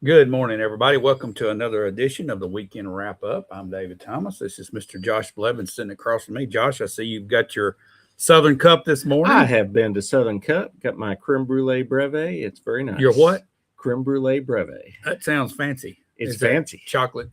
Good morning, everybody. Welcome to another edition of the Weekend Wrap Up. I'm David Thomas. This is Mr. Josh Blevins sitting across from me. Josh, I see you've got your Southern Cup this I morning. have been to Southern Cup, got my creme brulee breve. It's very Your nice. what? Creme brulee breve. That sounds fancy. It's Is that fancy. chocolate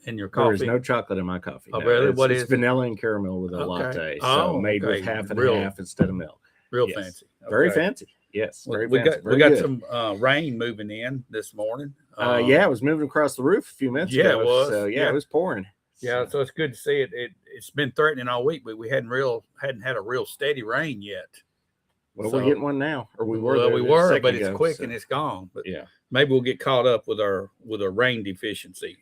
in your There is coffee? no chocolate in my coffee. Oh, No, really? it's, What it's is it? vanilla and caramel with a Okay. latte. So Oh, made with okay. half and Real, half instead of milk. real Yes. fancy. Very Okay. fancy. Yes, Well, very we fancy. got Very we got good. some rain moving in this morning. Yeah, I was moving across the roof a few minutes Yeah, ago. it was. So Yeah. it was pouring. Yeah, so it's good to see it. It's been threatening all week, but we hadn't had a real steady rain yet. Well, So- we're getting one now, or we were. Well, there we a were, second but it's ago, quick so, and it's gone. But yeah. maybe we'll get caught up with our rain deficiency.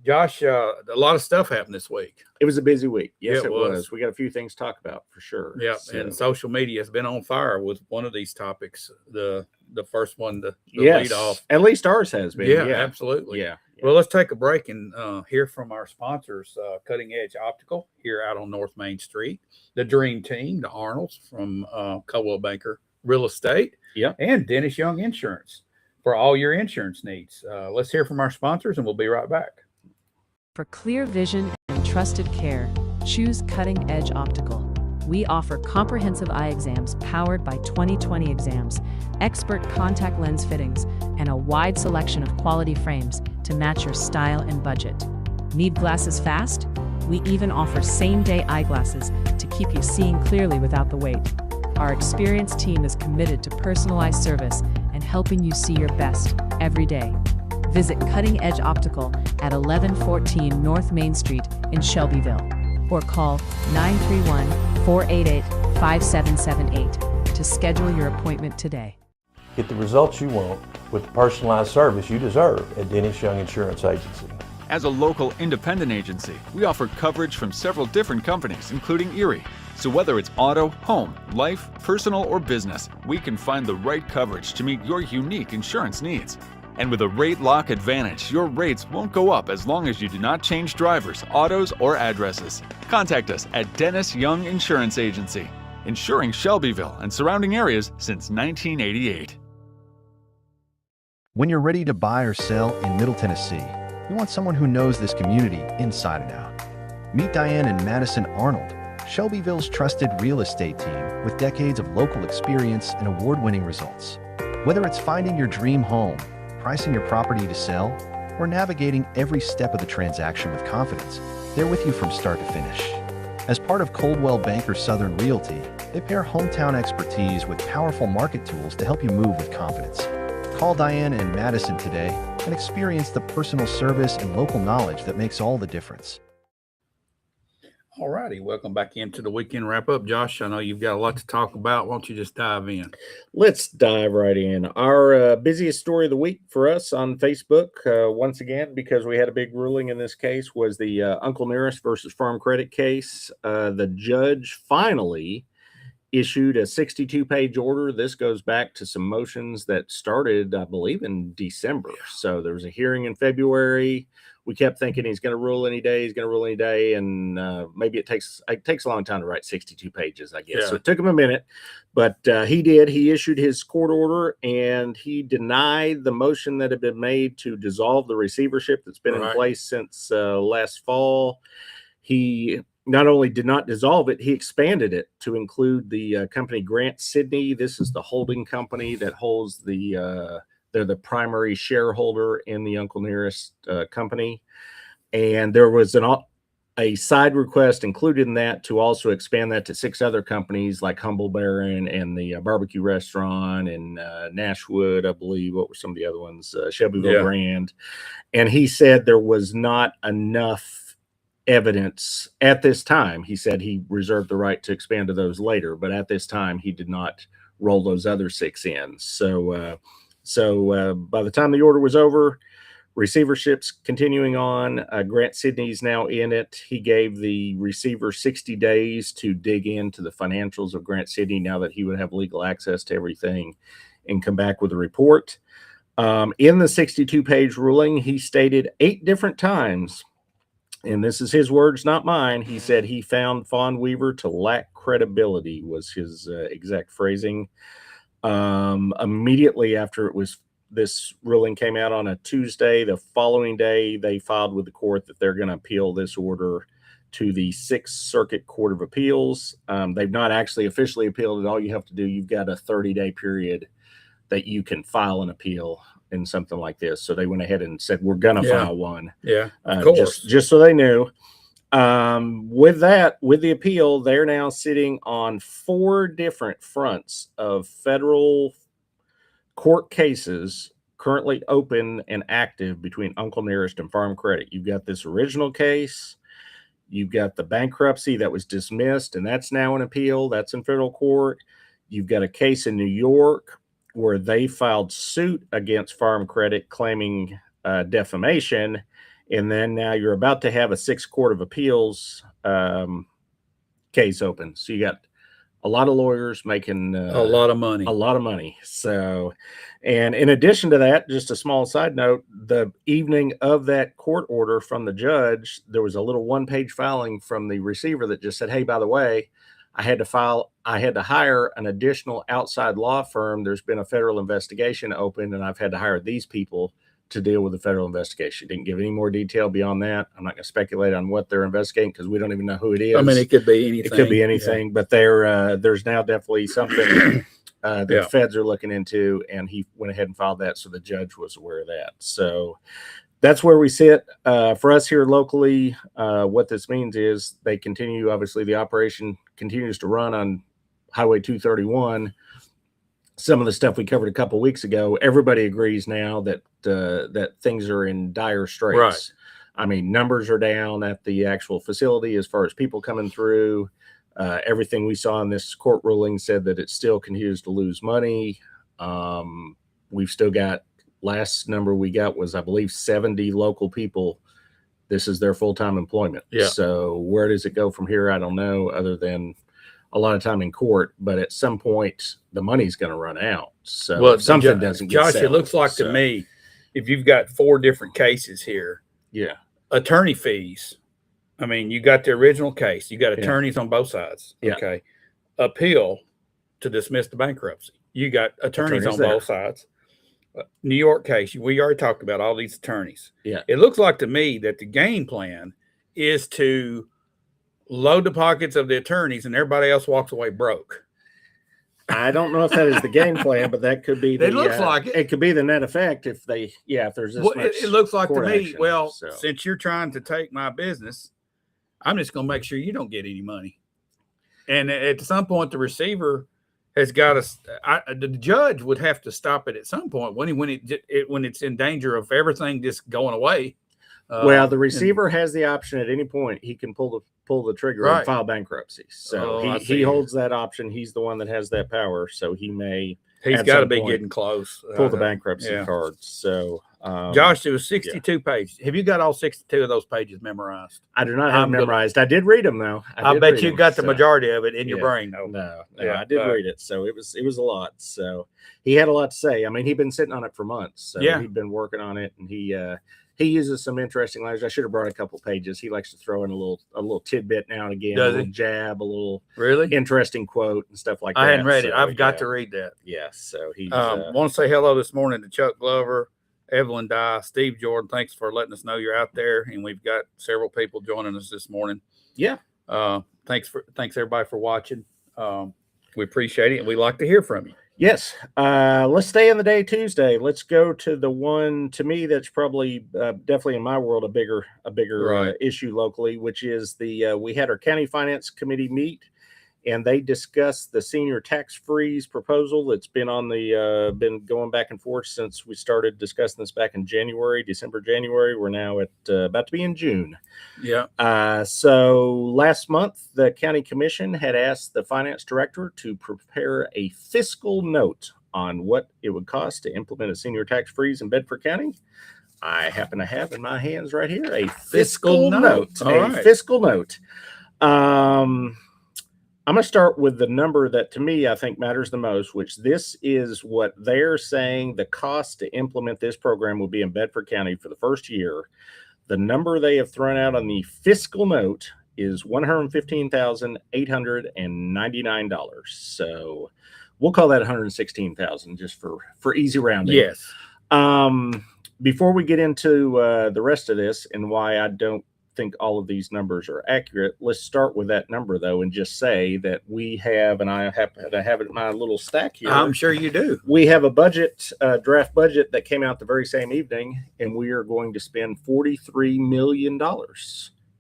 Josh, a lot of stuff happened this week. It was a busy week. Yes, Yeah, it it was. was. We got a few things to talk about for sure. Yeah, So, and social media has been on fire with one of these topics. The first one, the yes, lead off. at least ours has been. Yeah, Yeah, absolutely. yeah. Well, let's take a break and hear from our sponsors, Cutting Edge Optical here out on North Main Street, the Dream Team, the Arnolds from Coldwell Banker Real Estate, Yep. and Dennis Young Insurance for all your insurance needs. Let's hear from our sponsors, and we'll be right back. For clear vision and trusted care, choose Cutting Edge Optical. We offer comprehensive eye exams powered by 20/20 exams, expert contact lens fittings, and a wide selection of quality frames to match your style and budget. Need glasses fast? We even offer same-day eyeglasses to keep you seeing clearly without the wait. Our experienced team is committed to personalized service and helping you see your best every day. Visit Cutting Edge Optical at 1114 North Main Street in Shelbyville, or call 931-488-5778 to schedule your appointment today. Get the results you want with the personalized service you deserve at Dennis Young Insurance Agency. As a local independent agency, we offer coverage from several different companies, including Erie. So whether it's auto, home, life, personal, or business, we can find the right coverage to meet your unique insurance needs. And with a rate lock advantage, your rates won't go up as long as you do not change drivers, autos, or addresses. Contact us at Dennis Young Insurance Agency, insuring Shelbyville and surrounding areas since 1988. When you're ready to buy or sell in Middle Tennessee, you want someone who knows this community inside and out. Meet Diane and Madison Arnold, Shelbyville's trusted real estate team with decades of local experience and award-winning results. Whether it's finding your dream home, pricing your property to sell, or navigating every step of the transaction with confidence, they're with you from start to finish. As part of Coldwell Banker Southern Realty, they pair hometown expertise with powerful market tools to help you move with confidence. Call Diane and Madison today and experience the personal service and local knowledge that makes all the difference. All righty, welcome back into the Weekend Wrap Up. Josh, I know you've got a lot to talk about. Why don't you just dive in? Let's dive right in. Our busiest story of the week for us on Facebook, once again, because we had a big ruling in this case, was the Uncle Nearest versus Farm Credit case. The judge finally issued a 62-page order. This goes back to some motions that started, I believe, in December. So there was a hearing in February. We kept thinking he's going to rule any day. He's going to rule any day, and maybe it takes a long time to write 62 pages, I guess. Yeah. So it took him a minute, but he did. He issued his court order, and he denied the motion that had been made to dissolve the receivership that's been in Right. place since last fall. He not only did not dissolve it, he expanded it to include the company Grant Sidney. This is the holding company that holds they're the primary shareholder in the Uncle Nearest company. And there was a side request included in that to also expand that to 6 other companies like Humble Baron and the barbecue restaurant and Nashwood, I believe. What were some of the other ones? Shelbyville Yeah. Grand. And he said there was not enough evidence at this time. He said he reserved the right to expand to those later, but at this time he did not roll those other 6 in. So by the time the order was over, receivership's continuing on. Grant Sidney's now in it. He gave the receiver 60 days to dig into the financials of Grant Sidney now that he would have legal access to everything and come back with a report. In the 62-page ruling, he stated 8 different times, and this is his words, not mine. He said he found Fawn Weaver to lack credibility, was his exact phrasing. Immediately after it was This ruling came out on a Tuesday. The following day, they filed with the court that they're going to appeal this order to the Sixth Circuit Court of Appeals. They've not actually officially appealed it. All you have to do, you've got a 30-day period that you can file an appeal in something like this. So they went ahead and said, we're going to file one. Yeah, of course. Just so they knew. With the appeal, they're now sitting on 4 different fronts of federal court cases currently open and active between Uncle Nearest and Farm Credit. You've got this original case. You've got the bankruptcy that was dismissed, and that's now an appeal. That's in federal court. You've got a case in New York where they filed suit against Farm Credit claiming defamation. And then now you're about to have a 6th Court of Appeals case open. So you got a lot of lawyers making a lot of money. A lot of money. So, and in addition to that, just a small side note, the evening of that court order from the judge, there was a little 1-page filing from the receiver that just said, hey, by the way, I had to hire an additional outside law firm. There's been a federal investigation open, and I've had to hire these people to deal with the federal investigation. Didn't give any more detail beyond that. I'm not going to speculate on what they're investigating because we don't even know who it is. I mean, it could be anything. It could be anything, but there's now definitely something the feds are looking into, and he went ahead and filed that, so the judge was aware of that. So that's where we sit. For us here locally, what this means is they continue, obviously the operation continues to run on Highway 231. Some of the stuff we covered a couple of weeks ago, everybody agrees now that that things are in dire straits. Right. I mean, numbers are down at the actual facility as far as people coming through. Everything we saw in this court ruling said that it still continues to lose money. We've still got, last number we got was, I believe, 70 local people. This is their full-time employment. Yeah. So where does it go from here? I don't know, other than a lot of time in court, but at some point the money's going to run out. So if something doesn't get Josh, settled, it looks like to me, if you've got 4 different cases here, yeah, attorney fees. I mean, you got the original case, you got attorneys on both sides. Yeah. Okay. Appeal to dismiss the bankruptcy. You got attorneys on both sides. New York case, we already talked about all these attorneys. Yeah. It looks like to me that the game plan is to load the pockets of the attorneys and everybody else walks away broke. I don't know if that is the game plan, but that could be. It looks like it. It could be the net effect if they, if there's this much. It looks like to me. action, Well, so. Since you're trying to take my business, I'm just going to make sure you don't get any money. And at some point, the receiver has got to. The judge would have to stop it at some point when it's in danger of everything just going away. Well, the receiver has the option at any point. He can pull the trigger and file bankruptcy. So he holds that option. He's the one that has that power. So he may. He's got to be getting close. Pull the bankruptcy card. So, Josh, it was 62 pages. Have you got all 62 of those pages memorized? I do not have them memorized. I did read them though. I bet you got the majority of it in your brain though. No, I did read it. So it was a lot. So he had a lot to say. I mean, he'd been sitting on it for months. So he'd been working on it, and he uses some interesting language. I should have brought a couple pages. He likes to throw in a little tidbit now and again, a little jab, a little interesting quote and stuff like that. I hadn't read it. I've got to read that. Yeah. So he want to say hello this morning to Chuck Glover, Evelyn Dye, Steve Jordan. Thanks for letting us know you're out there. And we've got several people joining us this morning. Yeah. Thanks everybody for watching. We appreciate it. And we like to hear from you. Yes. Let's stay in the day Tuesday. Let's go to the one, to me, that's probably definitely in my world a bigger issue locally, which is we had our county finance committee meet, and they discussed the senior tax freeze proposal that's been been going back and forth since we started discussing this back in December, January. We're now at about to be in June. Yeah. So last month, the county commission had asked the finance director to prepare a fiscal note on what it would cost to implement a senior tax freeze in Bedford County. I happen to have in my hands right here a fiscal note. Fiscal note. I'm going to start with the number that to me I think matters the most, which this is what they're saying the cost to implement this program will be in Bedford County for the first year. The number they have thrown out on the fiscal note is $115,899. So we'll call that $116,000 just for easy rounding. Yes. Before we get into the rest of this and why I don't think all of these numbers are accurate, let's start with that number though and just say that we have, and I happen to have it in my little stack here. I'm sure you do. We have a budget, draft budget that came out the very same evening, and we are going to spend $43 million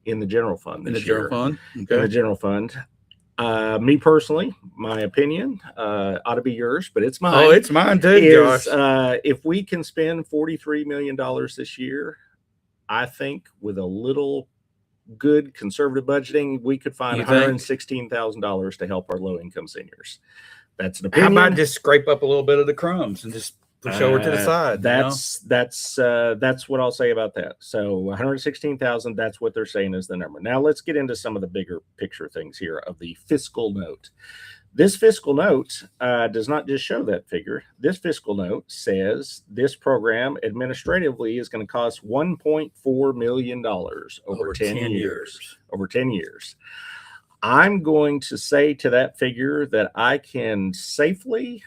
in the general fund In this the general year. fund. In the Okay. general fund. Me personally, my opinion ought to be yours, but it's mine. Oh, it's mine too, is Josh. if we can spend $43 million this year, I think with a little good conservative budgeting, we could find You think? $116,000 to help our low income seniors. That's an How opinion. about just scrape up a little bit of the crumbs and just push over to the side? That's what I'll say about that. So 116,000, that's what they're saying is the number. Now let's get into some of the bigger picture things here of the fiscal note. This fiscal note does not just show that figure. This fiscal note says this program administratively is going to cost $1.4 million over 10 years. Over 10 years. I'm going to say to that figure that I can safely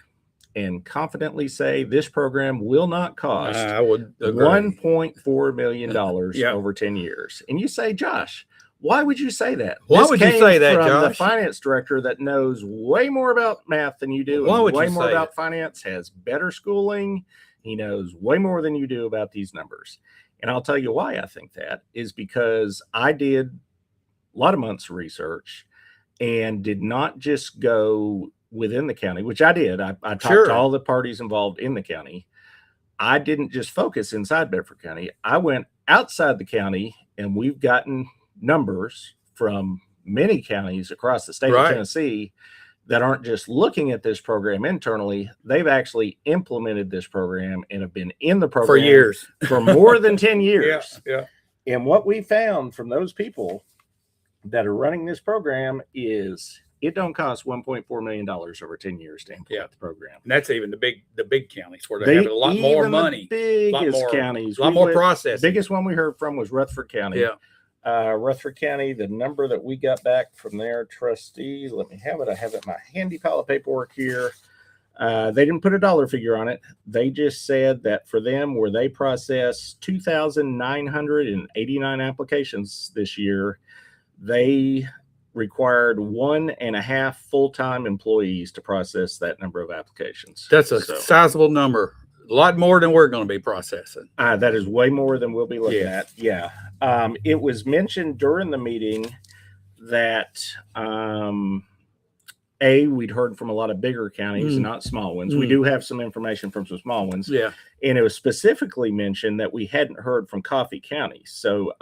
and confidently say this program will not cost I would agree. $1.4 million Yeah. over 10 years. And you say, Josh, why would you say that? Why This would you came say that, from the Josh? finance director that knows way more about math than you do. Why and would way you more say about it? finance, has better schooling. He knows way more than you do about these numbers. And I'll tell you why I think that is because I did a lot of months of research and did not just go within the county, which I did. I talked Sure. to all the parties involved in the county. I didn't just focus inside Bedford County. I went outside the county, and we've gotten numbers from many counties across the state Right. of Tennessee that aren't just looking at this program internally. They've actually implemented this program and have been in the program For years. for more than 10 Yeah. years. Yeah. And what we found from those people that are running this program is it don't cost $1.4 million over 10 years to implement Yeah. the program. And that's even the big counties where they have a lot more even the money, biggest more- counties. a lot we more went- processing. Biggest one we heard from was Rutherford County. Yeah. Rutherford County, the number that we got back from their trustee, let me have it. I have it in my handy pile of paperwork here. They didn't put a dollar figure on it. They just said that for them, where they processed 2,989 applications this year, they required 1.5 full-time employees to process that number of applications. That's a So, sizable number. A lot more than we're going to be processing. that is way more than we'll be looking Yeah. at. Yeah. It was mentioned during the meeting that we'd heard from a lot of bigger counties, not small ones. We Mm. do have some information from some small ones. Yeah. And it was specifically mentioned that we hadn't heard from Coffee County. So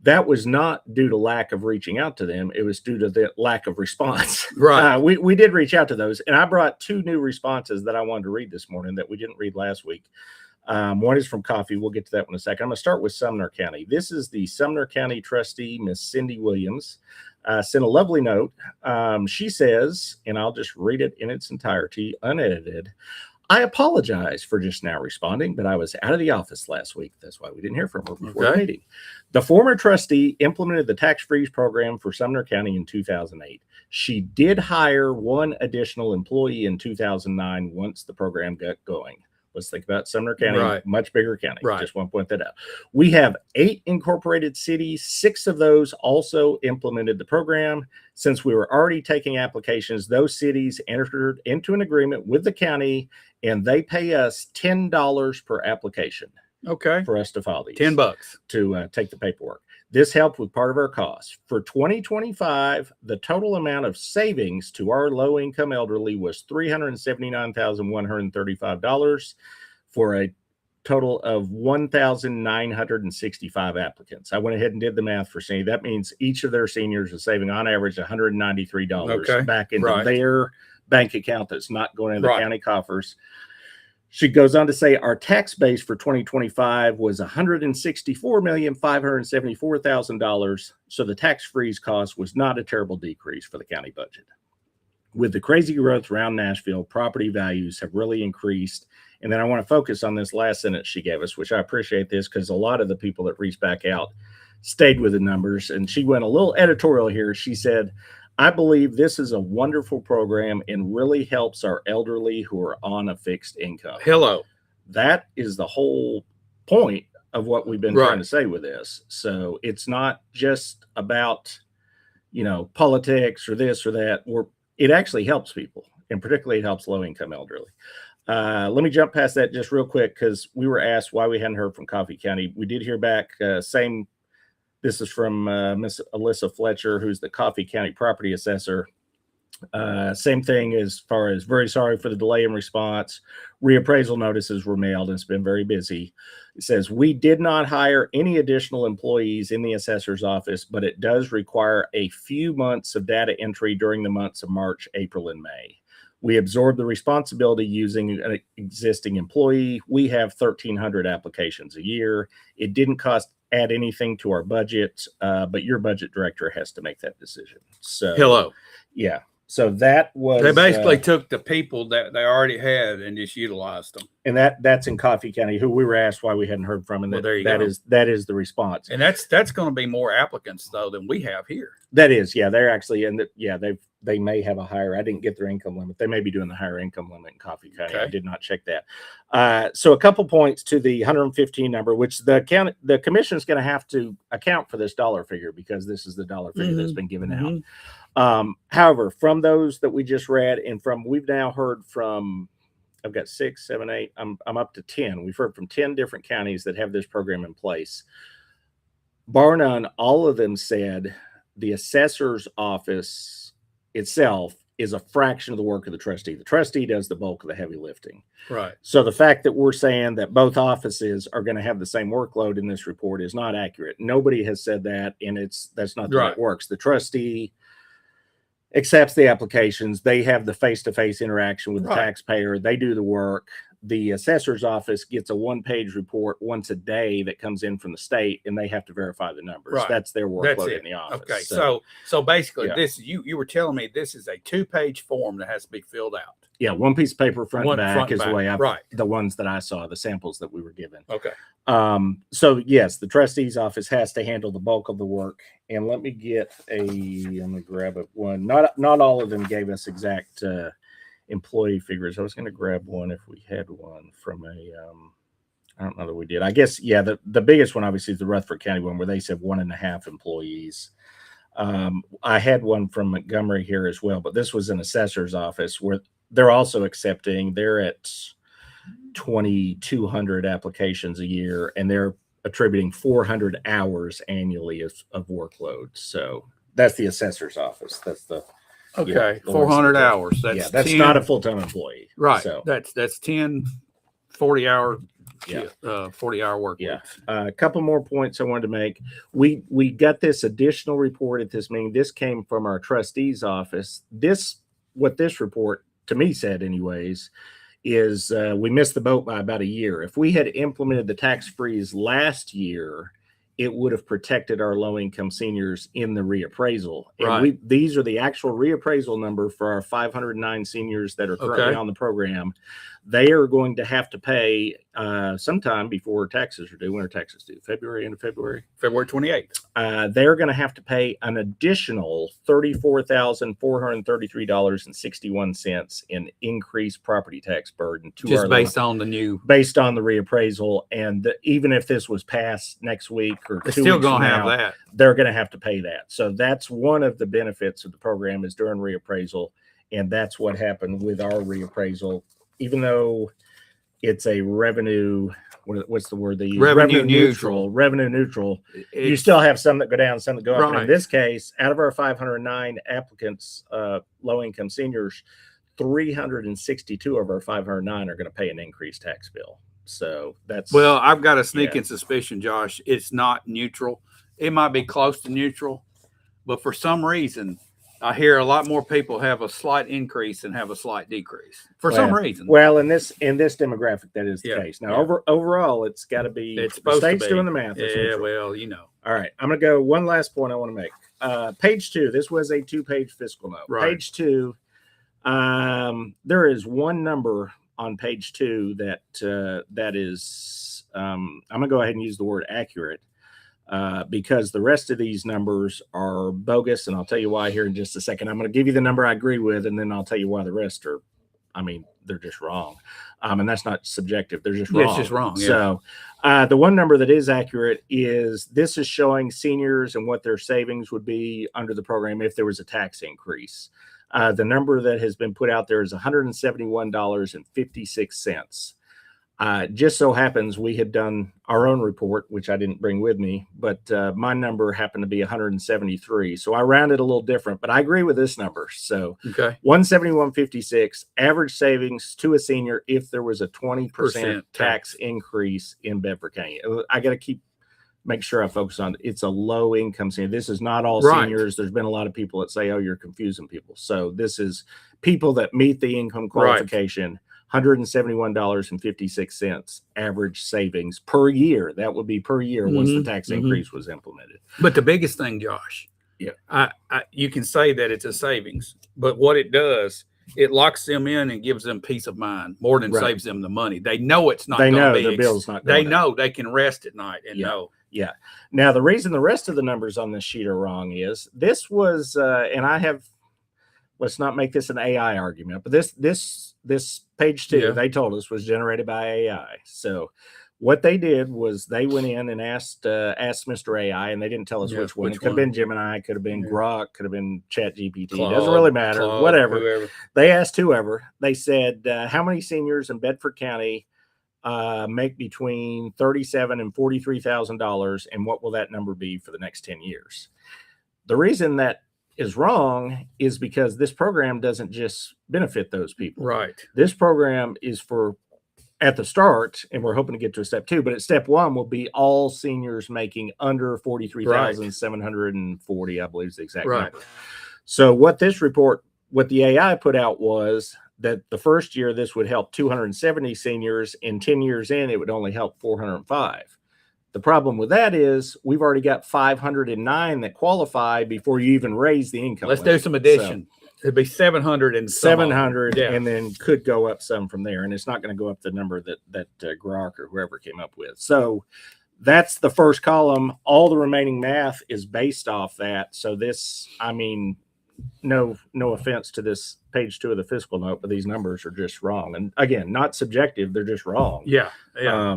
that was not due to lack of reaching out to them. It was due to the lack of response. Right. We did reach out to those, and I brought 2 new responses that I wanted to read this morning that we didn't read last week. One is from Coffee. We'll get to that one in a second. I'm going to start with Sumner County. This is the Sumner County trustee, Miss Cindy Williams, sent a lovely note. She says, and I'll just read it in its entirety, unedited. I apologize for just now responding, but I was out of the office last week. That's why we didn't hear from her before the Okay. meeting. The former trustee implemented the tax freeze program for Sumner County in 2008. She did hire 1 additional employee in 2009 once the program got going. Let's think about Sumner County, Right. much bigger county. Right. Just want to point that out. We have 8 incorporated cities. 6 of those also implemented the program. Since we were already taking applications, those cities entered into an agreement with the county, and they pay us $10 per application Okay. for us to file these. $10. To take the paperwork. This helped with part of our costs. For 2025, the total amount of savings to our low-income elderly was $379,135 for a total of 1,965 applicants. I went ahead and did the math for Cindy. That means each of their seniors is saving on average $193 Okay. back into Right. their bank account that's not going into the Right. county coffers. She goes on to say our tax base for 2025 was $164,574,000. So the tax freeze cost was not a terrible decrease for the county budget. With the crazy growth around Nashville, property values have really increased. And then I want to focus on this last sentence she gave us, which I appreciate this because a lot of the people that reached back out stayed with the numbers. And she went a little editorial here. She said, I believe this is a wonderful program and really helps our elderly who are on a fixed income. Hello. that is the whole point of what we've been Right. trying to say with this. So it's not just about, politics or this or that. It actually helps people, and particularly it helps low-income elderly. Let me jump past that just real quick, because we were asked why we hadn't heard from Coffee County. We did hear back. This is from Miss Alyssa Fletcher, who's the Coffee County property assessor. Same thing as far as very sorry for the delay in response. Reappraisal notices were mailed and it's been very busy. It says, we did not hire any additional employees in the assessor's office, but it does require a few months of data entry during the months of March, April, and May. We absorbed the responsibility using an existing employee. We have 1,300 applications a year. It didn't add anything to our budget, but your budget director has to make that decision. So, Hello. yeah. So that was They basically took the people that they already had and just utilized them. and that's in Coffee County, who we were asked why we hadn't heard from, and Well, there you that go. is the response. And that's going to be more applicants though than we have here. That is, yeah, they're actually they may have a higher. I didn't get their income limit. They may be doing the higher income limit in Coffee County. I Okay. did not check that. So a couple points to the 115 number, which the commission is going to have to account for this dollar figure, because this is the dollar figure that's been given out. However, from those that we just read, and we've now heard from, I've got 6, 7, 8. I'm up to 10. We've heard from 10 different counties that have this program in place. Bar none, all of them said the assessor's office itself is a fraction of the work of the trustee. The trustee does the bulk of the heavy lifting. Right. So the fact that we're saying that both offices are going to have the same workload in this report is not accurate. Nobody has said that, and that's not the way Right. it works. The trustee accepts the applications. They have the face-to-face interaction with the Right. taxpayer. They do the work. The assessor's office gets a one-page report once a day that comes in from the state, and they have to verify the numbers. Right. That's their That's workload it. in the office. Okay. So basically Yeah. this, you were telling me this is a 2-page form that has to be filled out. yeah, one piece of paper front One and back front is and the way back. I Right. the ones that I saw, the samples that we were given. Okay. So yes, the trustee's office has to handle the bulk of the work. And let me get I'm gonna grab one. Not all of them gave us exact employee figures. I was gonna grab one if we had one from I don't know that we did. I guess, yeah, the biggest one obviously is the Rutherford County one, where they said 1.5 employees. I had one from Montgomery here as well, but this was an assessor's office where they're also accepting. They're at 2,200 applications a year, and they're attributing 400 hours annually of workload. So that's the assessor's office. That's the Okay. the 400 ones that- hours. That's 10, 10, not a full-time employee. right. So That's 10 40-hour Yeah. 40-hour work yeah, weeks. a couple more points I wanted to make. We got this additional report at this meeting. This came from our trustee's office. What this report to me said, anyways, is we missed the boat by about a year. If we had implemented the tax freeze last year, it would have protected our low-income seniors in the reappraisal. And Right. these are the actual reappraisal number for our 509 seniors that are currently Okay. on the program. They are going to have to pay sometime before taxes are due. When are taxes due? End of February? February 28th. They're going to have to pay an additional $34,433.61 in increased property tax burden to Just our based on the new. based on the reappraisal. And even if this was passed next week or They're 2 still weeks going from to have now, that. they're going to have to pay that. So that's one of the benefits of the program is during reappraisal. And that's what happened with our reappraisal, even though it's a revenue, what's the word they use? Revenue neutral. Revenue neutral. You It's- still have some that go down, some that go up. And Right. in this case, out of our 509 applicants, low-income seniors, 362 of our 509 are going to pay an increased tax bill. So that's Well, I've got a sneaking Yeah. suspicion, Josh. It's not neutral. It might be close to neutral, but for some reason, I hear a lot more people have a slight increase and have a slight decrease. For some reason. Well, in this demographic, that is the Yeah, case. Now, yeah. overall, it's got to be. It's the supposed to state's be. doing the math. It's Yeah, neutral. well, you know. All right, I'm going to go one last point I want to make. Page 2. This was a 2-page fiscal note. Right. Page 2. There is one number on page 2 that is. I'm going to go ahead and use the word accurate. Because the rest of these numbers are bogus, and I'll tell you why here in just a second. I'm going to give you the number I agree with, and then I'll tell you why the rest are I mean, they're just wrong. And that's not subjective. They're just Yeah, wrong. it's just wrong, yeah. So the one number that is accurate is this is showing seniors and what their savings would be under the program if there was a tax increase. The number that has been put out there is $171.56. Just so happens we had done our own report, which I didn't bring with me, but my number happened to be 173. So I rounded a little different, but I agree with this number. So Okay. 171.56 average savings to a senior if there was a 20% Percent tax tax. increase in Bedford County. I got to make sure I focus on it's a low income senior. This is not all Right. seniors. There's been a lot of people that say, oh, you're confusing people. So this is people that meet the income Right. qualification. $171.56 average savings per year. That would be per year once the Mhm, tax mhm. increase was implemented. But the biggest thing, Josh, Yeah. you can say that it's a savings, but what it does, it locks them in and gives them peace of mind more than Right. saves them the money. They know it's not. They gonna know be their bill's not They going up. know they can rest at night and Yeah. know. Yeah. Now, the reason the rest of the numbers on this sheet are wrong is this was, and I have, let's not make this an AI argument, but this page 2, Yeah. they told us was generated by AI. So what they did was they went in and asked Mr. AI, and they didn't tell us Yeah, which one. which It could have one? been Gemini, could have been Yeah. Grok, could have been ChatGPT. Claude, Doesn't really matter. Claude, Whatever. whoever. They asked whoever. They said, how many seniors in Bedford County make between $37,000 and $43,000, and what will that number be for the next 10 years? The reason that is wrong is because this program doesn't just benefit those people. Right. This program is for at the start, and we're hoping to get to a step 2, but at step 1 will be all seniors making under 43,740, I believe is the exact Right. number. So what the AI put out was that the first year this would help 270 seniors, and 10 years in, it would only help 405. The problem with that is we've already got 509 that qualify before you even raise the income. Let's do limit. some addition. It'd be 700 and some odd. 700, Yeah. and then could go up some from there, and it's not going to go up the number that Grok or whoever came up with. So that's the first column. All the remaining math is based off that. So this, I mean, no offense to this page 2 of the fiscal note, but these numbers are just wrong. And again, not subjective; they're just wrong. Yeah. Yeah.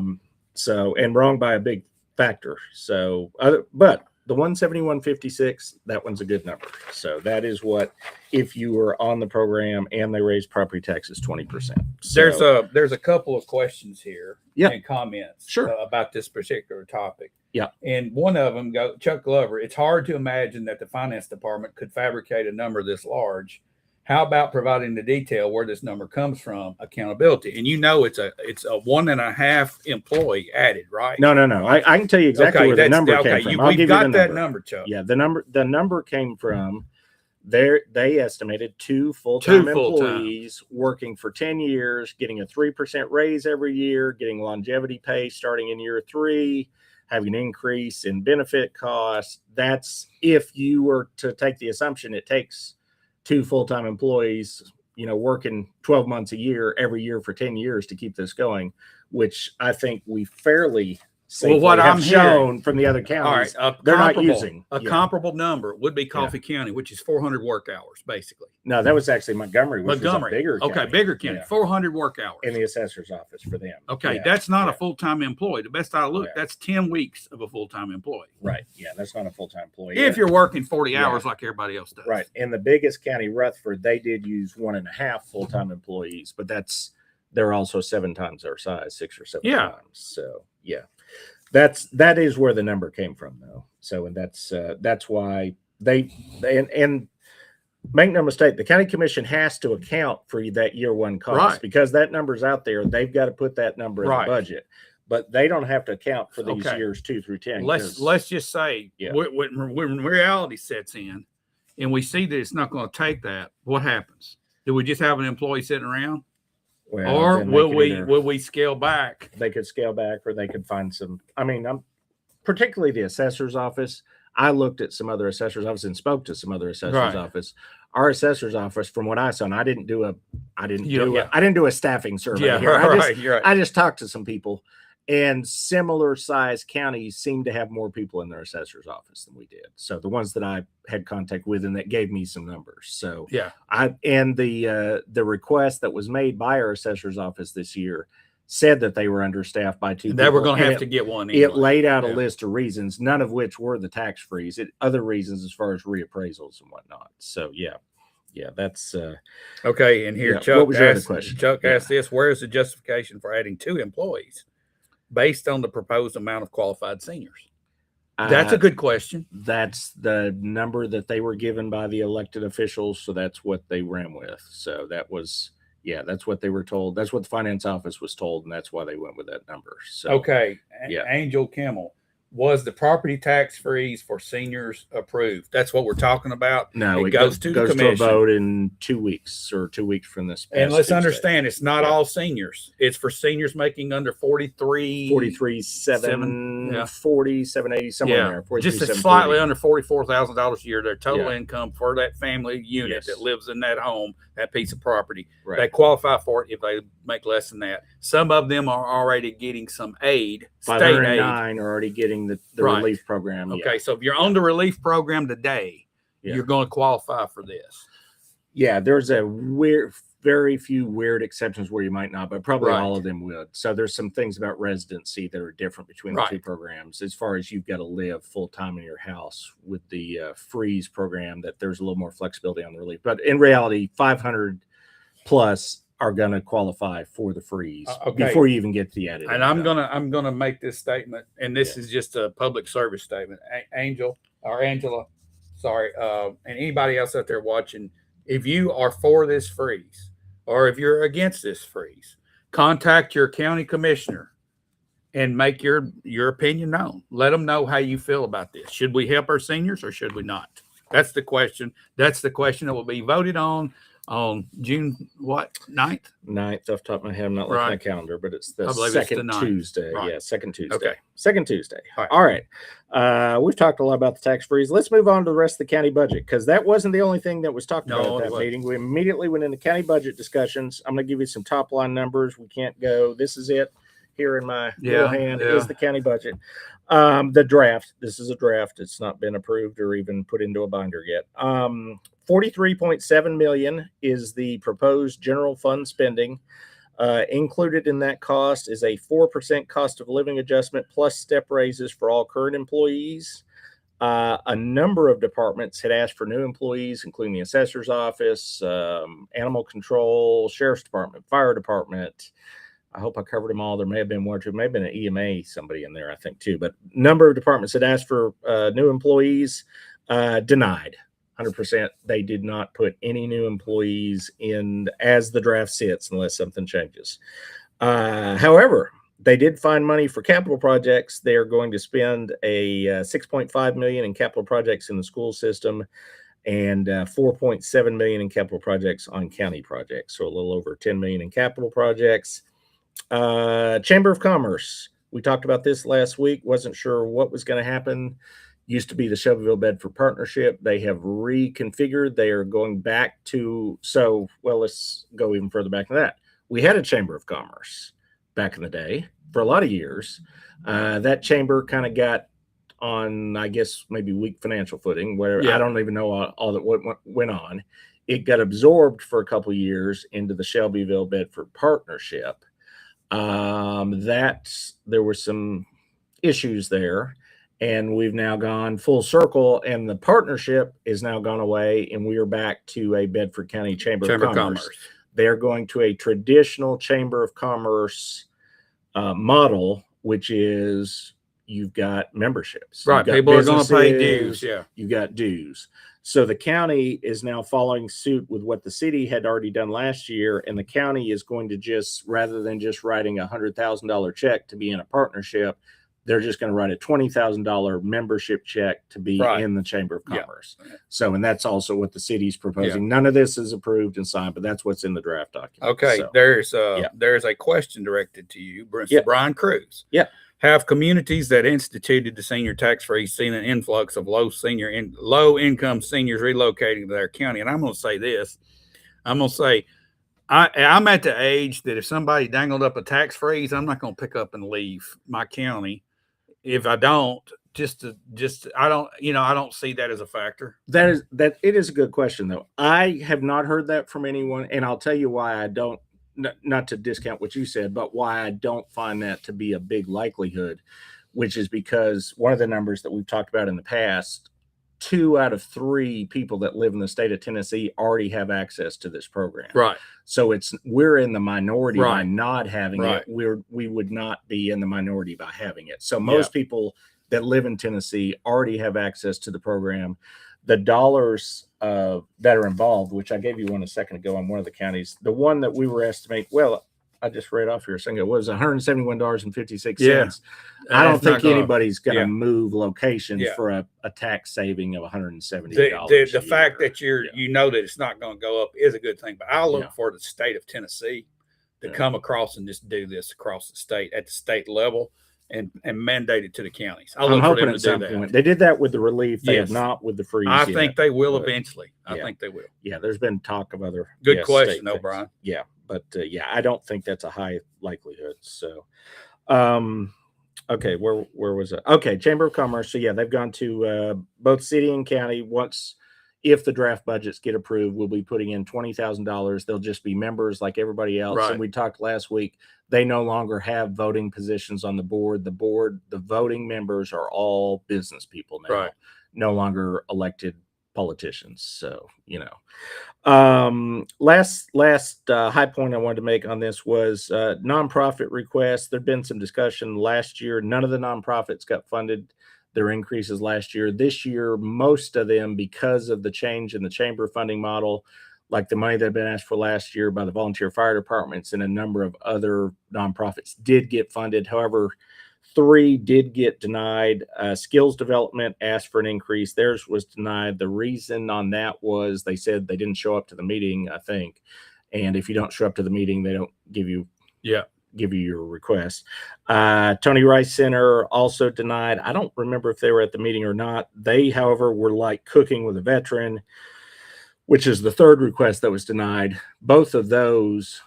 So, and wrong by a big factor. So, but the 171.56, that one's a good number. So that is what, if you were on the program and they raised property taxes 20%. So, there's a couple of questions here Yeah. and comments Sure. About this particular topic. Yeah. And one of them, Chuck Glover, it's hard to imagine that the finance department could fabricate a number this large. How about providing the detail where this number comes from, accountability? And it's a 1.5 employee added, right? no. I can tell you exactly where the number came from. I'll We've give got you the that number. number, Chuck. Yeah, the number came from they estimated 2 full-time full-time. employees working for 10 years, getting a 3% raise every year, getting longevity pay starting in year 3, having an increase in benefit costs. That's if you were to take the assumption it takes 2 full-time employees, working 12 months a year, every year for 10 years to keep this going, which I think we fairly safely what have I'm shown hearing- from the other All counties. right. They're not using. A Yeah. comparable number would be Coffee County, which is 400 work hours, basically. No, that was actually Montgomery, which Montgomery. was a bigger county. Okay, bigger county, Yeah. 400 work hours. In the assessor's office for them. Okay, Yeah. that's not Yeah. a full-time employee. The best I look, Yeah. that's 10 weeks of a full-time employee. Right. Yeah, that's not a full-time employee. If you're working 40 Yeah. hours like everybody else does. right. In the biggest county, Rutherford, they did use 1.5 full-time employees, but they're also 7 times their size, 6 or 7 Yeah. times. So yeah. That is where the number came from, though. So, and that's why they make no mistake, the county commission has to account for that year 1 cost Right. because that number's out there. They've got to put that number in Right. the budget, but they don't have to account for these Okay. years 2 through 10. Let's just say Yeah. when reality sets in and we see that it's not going to take that, what happens? Do we just have an employee sitting around? Or will we scale back? They could scale back, or they could find some. I mean, I'm particularly the assessor's office. I looked at some other assessor's office and spoke to some other assessor's Right. office. Our assessor's office, from what I saw, and I didn't do a staffing survey Yeah, here. right, I right. You're right. I just talked to some people, And similar sized counties seem to have more people in their assessor's office than we did. So the ones that I had contact with and that gave me some numbers. So Yeah. the request that was made by our assessor's office this year said that they were understaffed by 2 They were people, going to and have to get one. it Anyway. laid out a Yeah. list of reasons, none of which were the tax freeze. Other reasons as far as reappraisals and whatnot. So yeah, that's Okay, and here Yeah, Chuck what was your other asked, question? Chuck Yeah. asked this: where is the justification for adding 2 employees based on the proposed amount of qualified seniors? That's a good question. That's the number that they were given by the elected officials, so that's what they ran with. So that's what they were told. That's what the finance office was told, and that's why they went with that number. So Okay, yeah. Angel Kimmel, was the property tax freeze for seniors approved? That's what we're talking about. no, it goes to the goes to a commission. vote in 2 weeks or 2 weeks from this. And past let's Tuesday. understand, it's not Yeah. all seniors. It's for seniors making under 43. 43, 7, yeah. 40, 780, somewhere in Yeah, there. 43, just it's 730. slightly under $44,000 a year. Their total Yeah. income for that family unit Yes. that lives in that home, that piece of property, Right. they qualify for it if they make less than that. Some of them are already getting some aid, state aid. 509 are already getting the Right. relief program. Okay, so if you're on the relief program today, Yeah. you're going to qualify for this. Yeah, there's very few weird exceptions where you might not, but probably Right. all of them would. So there's some things about residency that are different between the Right. 2 programs. As far as you've got to live full time in your house with the freeze program, that there's a little more flexibility on the relief. But in reality, 500 plus are going to qualify for the freeze Okay. before you even get to the added. And I'm income. gonna make this statement, and this is just a public service statement. Angel or Angela, sorry, and anybody else out there watching, if you are for this freeze or if you're against this freeze, contact your county commissioner and make your opinion known. Let them know how you feel about this. Should we help our seniors or should we not? That's the question. That's the question that will be voted on June 9th? 9th off the top of my head. I'm not looking at Right. my calendar, but it's the I believe it's second the 9th. Tuesday. Right. Yeah, second Tuesday. Okay. Second Tuesday. All right. All right. We've talked a lot about the tax freeze. Let's move on to the rest of the county budget, because that wasn't the only thing that was talked No, about it at that wasn't. meeting. We immediately went into county budget discussions. I'm going to give you some top line numbers. We can't go. This is it. Here in my little hand is the county budget. The draft. This is a draft. It's not been approved or even put into a binder yet. 43.7 million is the proposed general fund spending. Included in that cost is a 4% cost of living adjustment plus step raises for all current employees. A number of departments had asked for new employees, including the assessor's office, animal control, sheriff's department, fire department. I hope I covered them all. There may have been one or two, may have been an EMA, somebody in there, I think, too. But number of departments had asked for new employees, denied 100%. They did not put any new employees in as the draft sits unless something changes. However, they did find money for capital projects. They are going to spend a $6.5 million in capital projects in the school system and $4.7 million in capital projects on county projects. So a little over $10 million in capital projects. Chamber of Commerce. We talked about this last week. Wasn't sure what was going to happen. Used to be the Shelbyville Bedford Partnership. They have reconfigured. They are going back to, let's go even further back than that. We had a Chamber of Commerce back in the day for a lot of years. That chamber kind of got on, I guess, maybe weak financial footing, where I don't even know all that went on. It got absorbed for a couple of years into the Shelbyville Bedford Partnership. There were some issues there, and we've now gone full circle, and the partnership is now gone away, and we are back to a Bedford County Chamber of Commerce. They're going to a traditional Chamber of Commerce model, which is you've got memberships. Right. People are going to pay dues. Yeah. You've got dues. So the county is now following suit with what the city had already done last year. And the county is going to just, rather than just writing a $100,000 check to be in a partnership, they're just going to write a $20,000 membership check to be in the Chamber of Commerce. Yeah. So, and that's also what the city's proposing. Yeah. None of this is approved and signed, but that's what's in the draft document. Okay. So, there's a question directed to you, Brian Cruz. Yeah. Have communities that instituted the senior tax freeze seen an influx of low income seniors relocating to their county? And I'm going to say this. I'm going to say I'm at the age that if somebody dangled up a tax freeze, I'm not going to pick up and leave my county. If I don't, I don't, I don't see that as a factor. That it is a good question though. I have not heard that from anyone, and I'll tell you why I don't. Not to discount what you said, but why I don't find that to be a big likelihood, which is because one of the numbers that we've talked about in the past, 2 out of 3 people that live in the state of Tennessee already have access to this program. Right. So we're in the minority by Right. not having Right. it. We would not be in the minority by having it. So most people that live in Tennessee already have access to the program. The dollars that are involved, which I gave you one a second ago on one of the counties, the one that we were estimating, well, I just read off here a second ago, was $171.56. Yeah. I don't It's not think gonna- anybody's going to yeah. move locations Yeah. for a tax saving of $170. The fact that Yeah. you know that it's not going to go up is a good thing. But I look Yeah. for the state of Tennessee to Yeah. come across and just do this across the state at the state level and mandate it to the counties. I I'm look for hoping them at to do some that. point. They did that with the relief. They have Yes. not with the freeze. I yet. think they will but, eventually. I yeah. think they will. Yeah, there's been talk of other. Good state question, though, things. Brian. Yeah, but yeah, I don't think that's a high likelihood. So, okay, where was it? Okay, Chamber of Commerce. So yeah, they've gone to both city and county. Once, if the draft budgets get approved, we'll be putting in $20,000. They'll just be members like everybody else. Right. And we talked last week. They no longer have voting positions on the board. The voting members are all business people now, Right. no longer elected politicians. So, last high point I wanted to make on this was nonprofit requests. There'd been some discussion last year. None of the nonprofits got funded their increases last year. This year, most of them, because of the change in the chamber funding model, like the money that had been asked for last year by the volunteer fire departments and a number of other nonprofits, did get funded. However, 3 did get denied. Skills development asked for an increase. Theirs was denied. The reason on that was they said they didn't show up to the meeting, I think. And if you don't show up to the meeting, they don't give you your request. Tony Rice Center also denied. I don't remember if they were at the meeting or not. They, however, were like Cooking with a Veteran, which is the 3rd request that was denied. Both of those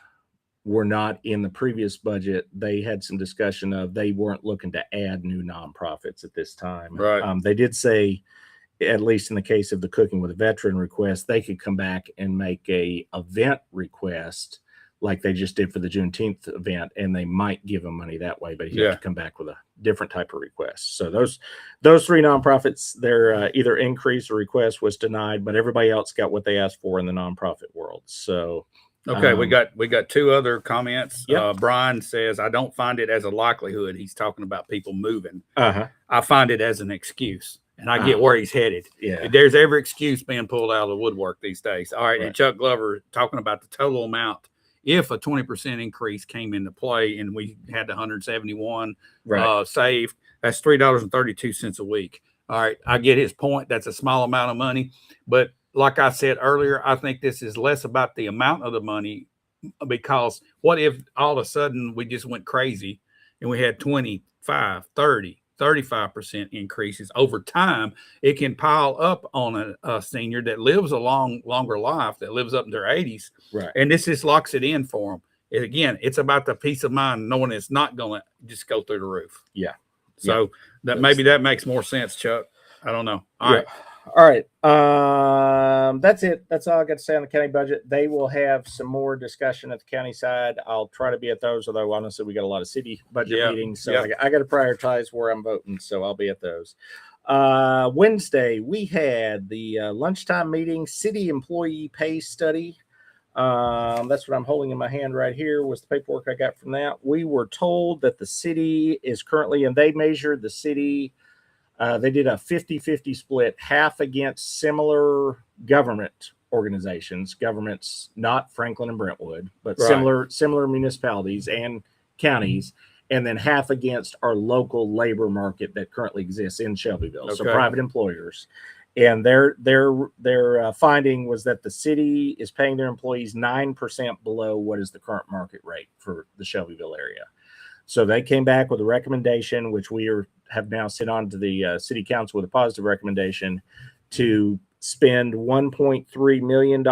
were not in the previous budget. They had some discussion of they weren't looking to add new nonprofits at this time. Right. They did say, at least in the case of the Cooking with a Veteran request, they could come back and make a event request like they just did for the Juneteenth event, and they might give them money that way, but you have to come back with a different type of request. So those 3 nonprofits, their either increase or request was denied, but everybody else got what they asked for in the nonprofit world. So Okay, we got 2 other comments. Yep. Brian says, I don't find it as a likelihood. He's talking about people moving. uh-huh. I find it as an excuse. And I get where he's headed. Yeah. There's every excuse being pulled out of the woodwork these days. All right. Right. And Chuck Glover talking about the total amount. If a 20% increase came into play and we had the 171 Right. saved, that's $3.32 a week. All right. I get his point. That's a small amount of money. But like I said earlier, I think this is less about the amount of the money, because what if all of a sudden we just went crazy and we had 25, 30, 35% increases over time? It can pile up on a senior that lives a longer life, that lives up in their 80s. Right. And this just locks it in for them. And again, it's about the peace of mind knowing it's not going to just go through the roof. Yeah. So that maybe that makes more sense, Chuck. I don't know. All right. All right. That's it. That's all I got to say on the county budget. They will have some more discussion at the county side. I'll try to be at those, although honestly, we got a lot of city budget meetings. So I got to prioritize where I'm voting. So I'll be at those. Wednesday, we had the lunchtime meeting, city employee pay study. That's what I'm holding in my hand right here was the paperwork I got from that. We were told that the city is currently, and they measured the city. They did a 50-50 split, half against similar government organizations, governments, not Franklin and Brentwood, but similar municipalities and counties, and then half against our local labor market that currently exists in Shelbyville. So private employers. And their finding was that the city is paying their employees 9% below what is the current market rate for the Shelbyville area. So they came back with a recommendation, which we have now sent on to the city council with a positive recommendation to spend $1.3 million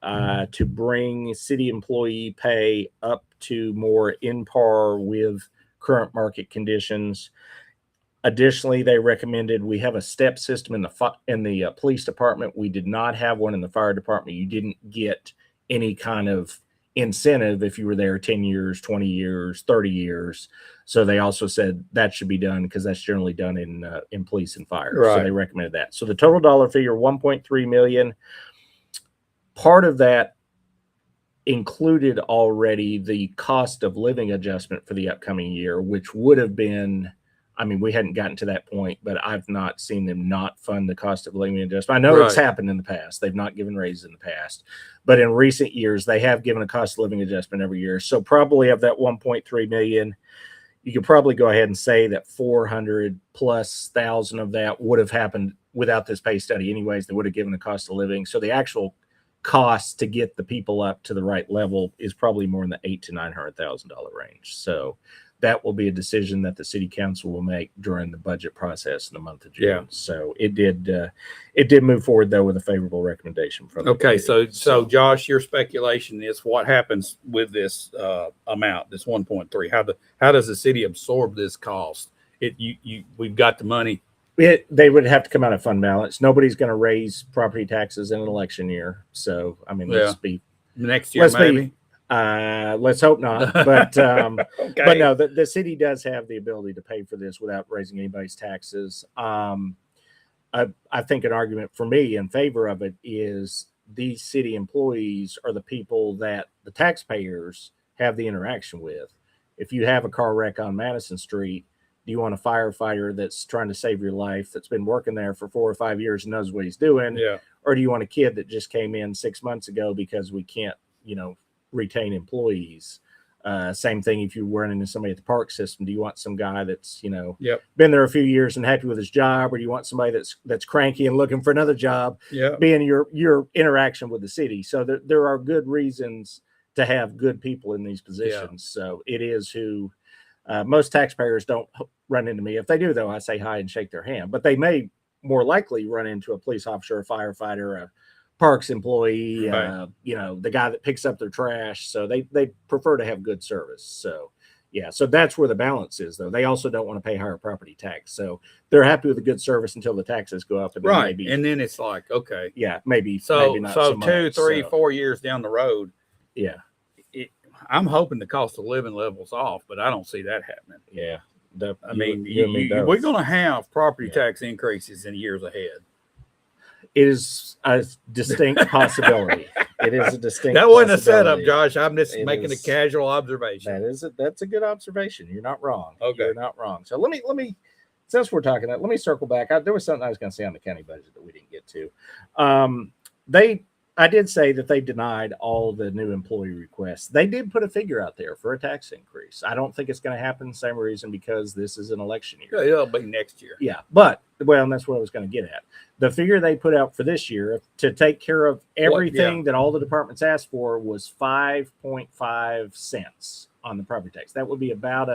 to bring city employee pay up to more in par with current market conditions. Additionally, they recommended we have a step system in the police department. We did not have one in the fire department. You didn't get any kind of incentive if you were there 10 years, 20 years, 30 years. So they also said that should be done because that's generally done in police and fire. So Right. they recommended that. So the total dollar figure, $1.3 million. Part of that included already the cost of living adjustment for the upcoming year, which would have been, I mean, we hadn't gotten to that point, but I've not seen them not fund the cost of living adjustment. I know it's Right. happened in the past. They've not given raises in the past, but in recent years, they have given a cost of living adjustment every year. So probably of that 1.3 million, you could probably go ahead and say that 400,000+ of that would have happened without this pay study anyways. They would have given a cost of living. So the actual cost to get the people up to the right level is probably more in the $800,000 to $900,000 range. So that will be a decision that the city council will make during the budget process in the month of June. Yeah. So it did move forward though with a favorable recommendation from the Okay, committee. so Josh, your speculation is what happens with this amount, this 1.3? How does the city absorb this cost? We've got the money. They would have to come out of fund balance. Nobody's going to raise property taxes in an election year. So I mean, let's be Next year, Let's be- maybe. let's hope not. But Okay. but no, the city does have the ability to pay for this without raising anybody's taxes. I think an argument for me in favor of it is these city employees are the people that the taxpayers have the interaction with. If you have a car wreck on Madison Street, do you want a firefighter that's trying to save your life, that's been working there for 4 or 5 years and knows what he's doing? Yeah. Or do you want a kid that just came in 6 months ago because we can't, retain employees? Same thing if you're running into somebody at the park system. Do you want some guy that's, Yep. been there a few years and happy with his job, or do you want somebody that's cranky and looking for another job? Yeah. Being your interaction with the city. So there are good reasons to have good people in these positions. So it is who most taxpayers don't run into me. If they do, though, I say hi and shake their hand. But they may more likely run into a police officer, a firefighter, a parks employee, Right. The guy that picks up their trash. So they prefer to have good service. So yeah, so that's where the balance is, though. They also don't want to pay higher property tax. So they're happy with the good service until the taxes go up. And then Right. maybe, And then it's like, okay. maybe So not so much. 2, 3, So, 4 years down the road, Yeah. I'm hoping the cost of living levels off, but I don't see that happening. Yeah. I mean, you and me both. we're going to have property Yeah. tax increases in years ahead. It is a distinct possibility. It is a distinct. That wasn't a setup, possibility. Josh. I'm just It making is- a casual observation. That's a good observation. You're not wrong. Okay. You're not wrong. So let me since we're talking that, let me circle back. There was something I was going to say on the county budget that we didn't get to. I did say that they denied all the new employee requests. They did put a figure out there for a tax increase. I don't think it's going to happen. Same reason, because this is an election year. Yeah, it'll be next year. Yeah, but and that's what I was going to get at. The figure they put out for this year to take care of everything that all the departments asked for was 5.5 cents on the property tax. That would be about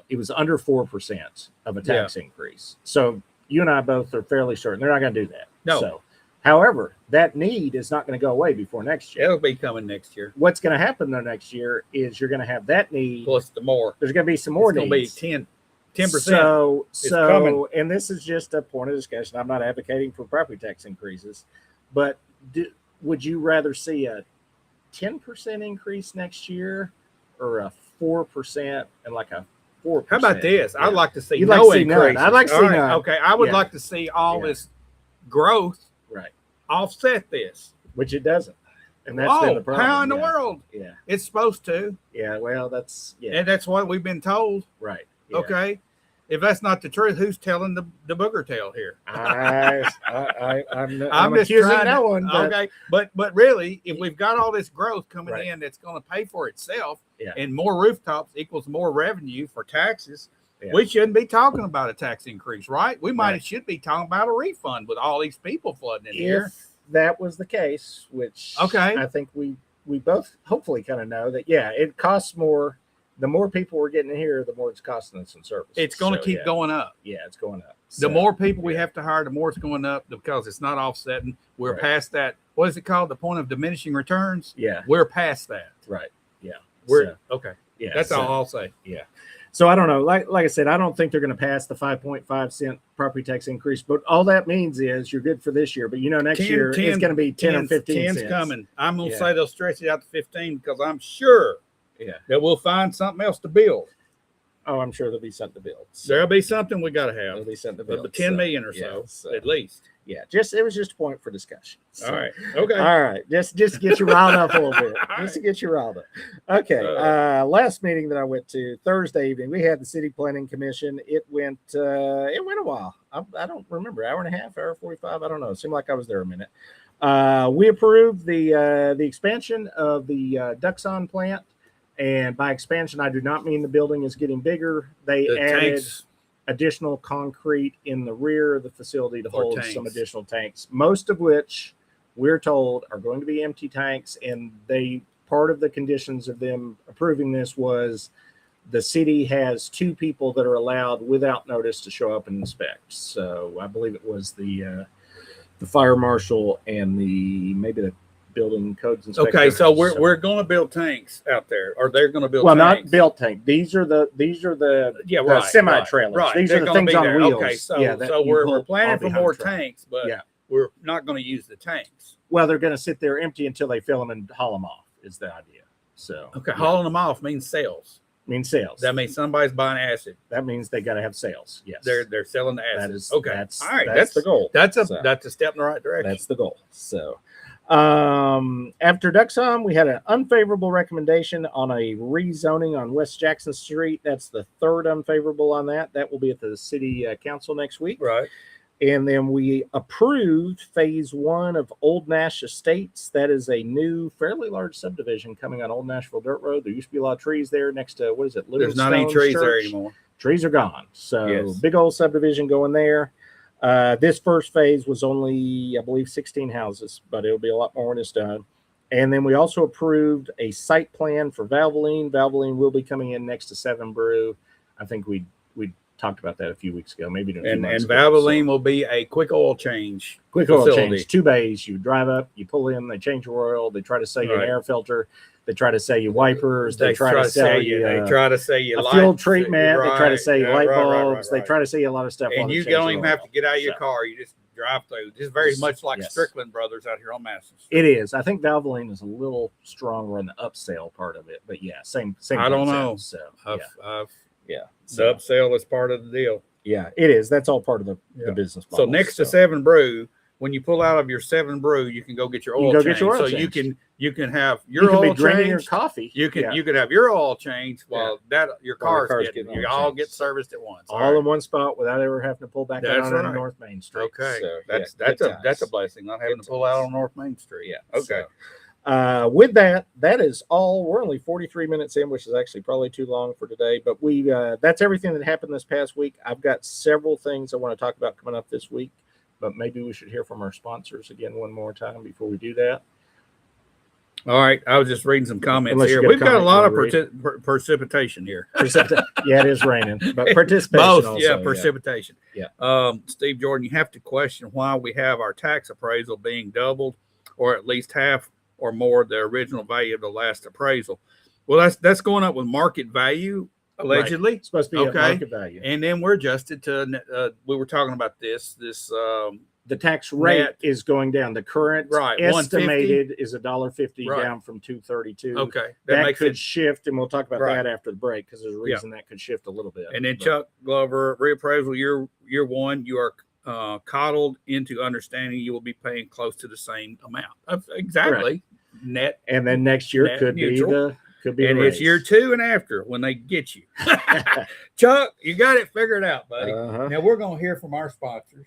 it was under 4% of a tax increase. So you and I both are fairly certain they're not going to do that. No. So, however, that need is not going to go away before next year. It'll be coming next year. What's going to happen though next year is you're going to have that need. Plus the more. There's going to be some more It's going to be needs. 10%. So, coming. and this is just a point of discussion. I'm not advocating for property tax increases, but would you rather see a 10% increase next year or a 4% and like a 4%? How about this? Yeah. I'd like to see You'd like no to see none. increases. I'd like to All see right, none. Okay, I would Yeah. like to see all Yeah. this growth Right, offset this. which it doesn't, and that's been the problem. How in the Yeah. world? Yeah, It's supposed to, yeah. Well, that's and that's what we've been told. right. Yeah. Okay, if that's not the truth, who's telling the booger tale here? I'm I'm just accusing trying no to- one. But Okay, but really, if we've got all this growth coming Right. in, that's going to pay for itself, Yeah. and more rooftops equals more revenue for taxes. Yeah. We shouldn't be talking about a tax increase, right? We might Right. should be talking about a refund with all these people flooding in here. If that was the case, which Okay. I think we both hopefully kind of know that, it costs more. The more people we're getting in here, the more it's costing us in service. It's going to keep going up. Yeah, it's going up. The more people we have to hire, the more it's going up because it's not offsetting. We're Right. past that. What is it called? The point of diminishing returns. Yeah. We're past that. Right. Yeah. We're okay. Yeah. That's all I'll say. So I don't know. Like I said, I don't think they're going to pass the 5.5 cent property tax increase. But all that means is you're good for this year. But next year it's going to be 10 or 15 10's cents. coming. I'm going to Yeah. say they'll stretch it out to 15 because I'm sure that we'll find something else to build. Oh, I'm sure there'll be something to build. So There'll be something we got to there'll have. be something to But build. 10 So, million or yeah, so, at least. Yeah. It was just a point for discussion. So, All right. Okay. All right. Just to get you riled up a little bit. Just to get you riled up. Okay. Last meeting that I went to Thursday evening, we had the City Planning Commission. It went a while. I don't remember, hour and a half, hour 45. I don't know. It seemed like I was there a minute. We approved the expansion of the Duxon plant. And by expansion, I do not mean the building is getting bigger. They The added tanks. additional concrete in the rear of the facility to For hold tanks. some additional tanks, most of which we're told are going to be empty tanks. And part of the conditions of them approving this was the city has 2 people that are allowed without notice to show up and inspect. So I believe it was the fire marshal and maybe the building codes inspector. Okay, so we're going to build tanks out there, or they're going to build. Well, tanks. not built tank. These are the Yeah, the right. semi trailers. Right. These They're are the gonna things be on there. wheels. Okay, so that so you we're pull planning on for behind more the truck. tanks, but Yeah. we're not going to use the tanks. Well, they're going to sit there empty until they fill them and haul them off. Is the idea. So Okay, yeah. hauling them off means sales. means sales. That means somebody's buying acid. That means they got to have sales. Yes, They're selling the acid. that is okay. That's, All right, that's the goal. That's a So, that's a step in the right direction. that's the goal. So, after Duxon, we had an unfavorable recommendation on a rezoning on West Jackson Street. That's the third unfavorable on that. That will be at the city council next week. right. And then we approved phase 1 of Old Nash Estates. That is a new, fairly large subdivision coming on Old Nashville Dirt Road. There used to be a lot of trees there next to, what is it? There's not any Livingstone's trees there Church. anymore. Trees are gone. So Yes. big old subdivision going there. This first phase was only, I believe, 16 houses, but it'll be a lot more when it's done. And then we also approved a site plan for Valvoline. Valvoline will be coming in next to Seven Brew. I think we talked about that a few weeks ago, maybe. And Valvoline will be a quick oil change. Quick oil facility. change, 2 bays. You drive up, you pull in, they change your oil. They try to sell you an Right. air filter. They try to sell you wipers. They try to sell sell you. They try to sell you a light fuel treatment. They try to right, sell you yeah, light right, bulbs. right. They try to sell you a lot of stuff. while And they you change don't your even have oil. to get out of your So, car. You just drive through. Just very much like Yes. Strickland Brothers out here on Madison Street. It is. I think Valvoline is a little stronger in the upsell part of it, but yeah, same. I don't concept. know. So The so, upsell is part of the deal. yeah, it is. That's all part of the Yeah. business So model. next to Seven Brew, when you pull out of your Seven Brew, you can go get your You oil can go change. get your oil so changed. you can have you your can oil be drinking your changed. coffee. You can Yeah. you could have your oil changed while your While the car's car's getting getting you oil all changed. get serviced at once. all in one spot without ever having to pull back That's out on right. North Main Street. Okay, So, that's yeah, good that's a times. blessing, not having Good to pull out times. on North Main Street. Yeah. Okay. So, with that is all. We're only 43 minutes in, which is actually probably too long for today. But that's everything that happened this past week. I've got several things I want to talk about coming up this week, but maybe we should hear from our sponsors again one more time before we do that. All right. I was just reading some comments Unless you here. got a We've got a comment lot of you wanna precipitation here. Yeah, it is raining, but participation Both, also, yeah, precipitation. Yeah. Steve Jordan, you have to question why we have our tax appraisal being doubled, or at least half or more the original value of the last appraisal. Well, that's going up with market value allegedly, It's supposed to be Okay. at market value. and then we're adjusted to. We were talking about this. The tax rate net- is going down. The current Right, estimated is $1.50 Right. down from $2.32. Okay, That makes could it. shift, and we'll talk about Right. that after the break because there's a reason that could shift a little bit. And then But- Chuck Glover, reappraisal year one, you are coddled into understanding you will be paying close to the same amount. Exactly. Net. and then next year net could neutral. be the And it's raise. year 2 and after when they get you. Chuck, you got it figured out, buddy. Uh-huh. Now we're going to hear from our sponsors.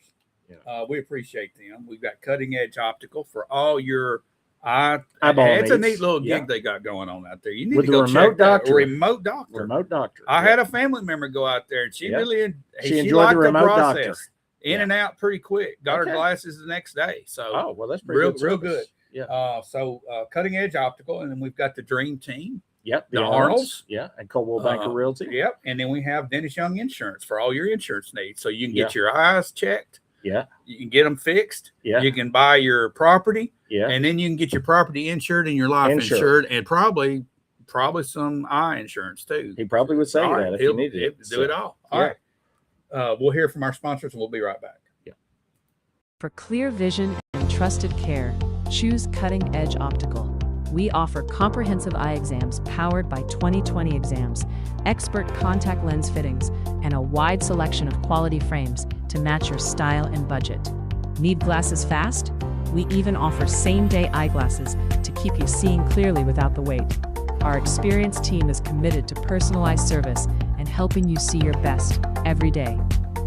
Yeah. We appreciate them. We've got Cutting Edge Optical for all your Eyeball It's a needs. neat little gig Yeah. they got going on out there. You need With to the go remote check that. doctor. Remote doctor. Remote doctor. I had a family member go out there, and she Yeah. really She enjoyed the liked remote doctor. process. In Yeah. and out pretty quick. Got Okay. her glasses the next day. So Oh well, that's pretty real good. real service. good. Yeah. So Cutting Edge Optical, and then we've got the Dream Team. Yep. The Arnolds. Yeah. And Coldwell Banker Realty. Yep. And then we have Dennis Young Insurance for all your insurance needs. So you can get Yeah. your eyes checked. Yeah. You can get them fixed. Yeah. You can buy your property. Yeah. And then you can get your property insured and your life insured, and probably some eye insurance too. He probably would say All that right, if he'll you needed it. do it all. All right. We'll hear from our sponsors and we'll be right back. For clear vision and trusted care, choose Cutting Edge Optical. We offer comprehensive eye exams powered by 2020 exams, expert contact lens fittings, and a wide selection of quality frames to match your style and budget. Need glasses fast? We even offer same-day eyeglasses to keep you seeing clearly without the wait. Our experienced team is committed to personalized service and helping you see your best every day.